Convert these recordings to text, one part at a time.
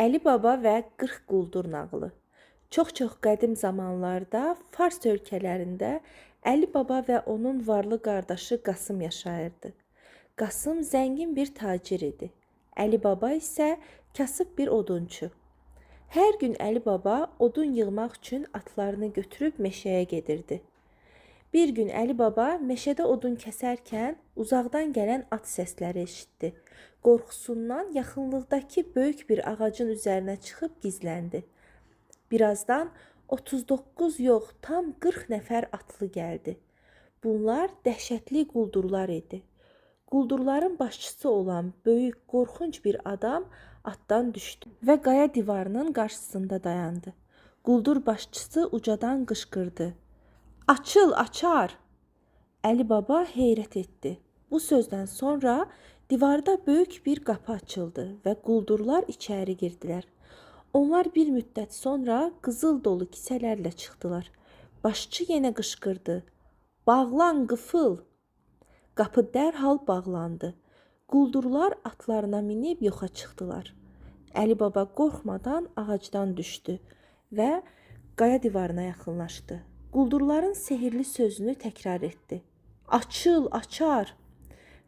Əli Baba və 40 quldur nağılı. Çox-çox qədim zamanlarda Fars ölkələrində Əli Baba və onun varlı qardaşı Qasım yaşayırdı. Qasım zəngin bir tacir idi. Əli Baba isə kasıb bir odunçu. Hər gün Əli Baba odun yığmaq üçün atlarını götürüb meşəyə gedirdi. Bir gün Əli Baba meşədə odun kəsərkən uzaqdan gələn at səsləri eşitdi. Qorxusundan yaxınlıqdakı böyük bir ağacın üzərinə çıxıb gizləndi. Birazdan 39 yox, tam 40 nəfər atlı gəldi. Bunlar dəhşətli quldurlar idi. Quldurların başçısı olan böyük, qorxunc bir adam atdan düşdü və qaya divarının qarşısında dayandı. Quldur başçısı ucadan qışqırdı. Açıl, açar! Əli Baba heyrət etdi. Bu sözdən sonra divarda böyük bir qapı açıldı və quldurlar içəri girdilər. Onlar bir müddət sonra qızıl dolu kisələrlə çıxdılar. Başçı yenə qışqırdı. Bağlan, qıfıl! Qapı dərhal bağlandı. Quldurlar atlarına minib yoxa çıxdılar. Əli Baba qorxmadan ağacdan düşdü və qaya divarına yaxınlaşdı. Quldurların sehirli sözünü təkrar etdi. Açıl, açar!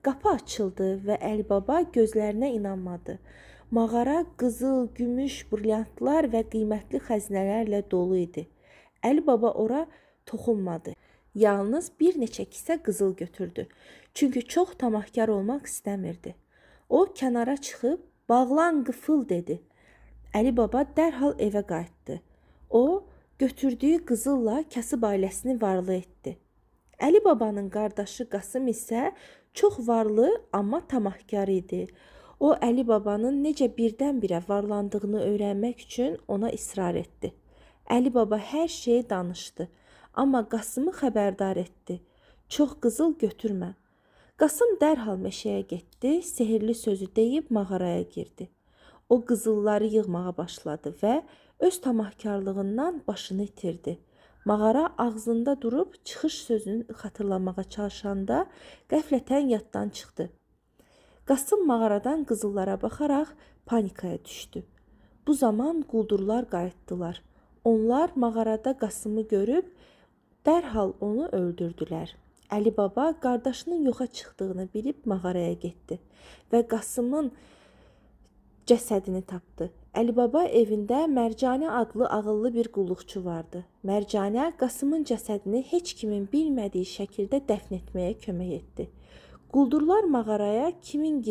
Qapı açıldı və Əli Baba gözlərinə inanmadı. Mağara qızıl, gümüş, brilyantlar və qiymətli xəzinələrlə dolu idi. Əli Baba ora toxunmadı. Yalnız bir neçə kisə qızıl götürdü. Çünki çox tamahkar olmaq istəmirdi. O kənara çıxıb, bağlan qıfıl dedi. Əli Baba dərhal evə qayıtdı. O, götürdüyü qızılla kasıb ailəsini varlı etdi. Əli Babanın qardaşı Qasım isə çox varlı, amma tamahkar idi. O, Əli Babanın necə birdən-birə varlandığını öyrənmək üçün ona israr etdi. Əli Baba hər şeyi danışdı, amma Qasımı xəbərdar etdi. Çox qızıl götürmə. Qasım dərhal meşəyə getdi, sehirli sözü deyib mağaraya girdi. O qızılları yığmağa başladı və öz tamahkarlığından başını itirdi. Mağara ağzında durub çıxış sözünü xatırlamağa çalışanda qəflətən yaddan çıxdı. Qasım mağaradan qızıllara baxaraq panikaya düşdü. Bu zaman quldurlar qayıtdılar. Onlar mağarada Qasımı görüb dərhal onu öldürdülər. Əli Baba qardaşının yoxa çıxdığını bilib mağaraya getdi və Qasımın cəsədini tapdı. Əli Baba evində Mərcanə adlı ağıllı bir qulluqçu vardı. Mərcanə Qasımın cəsədini heç kimin bilmədiyi şəkildə dəfn etməyə kömək etdi. Quldurlar mağaraya kimin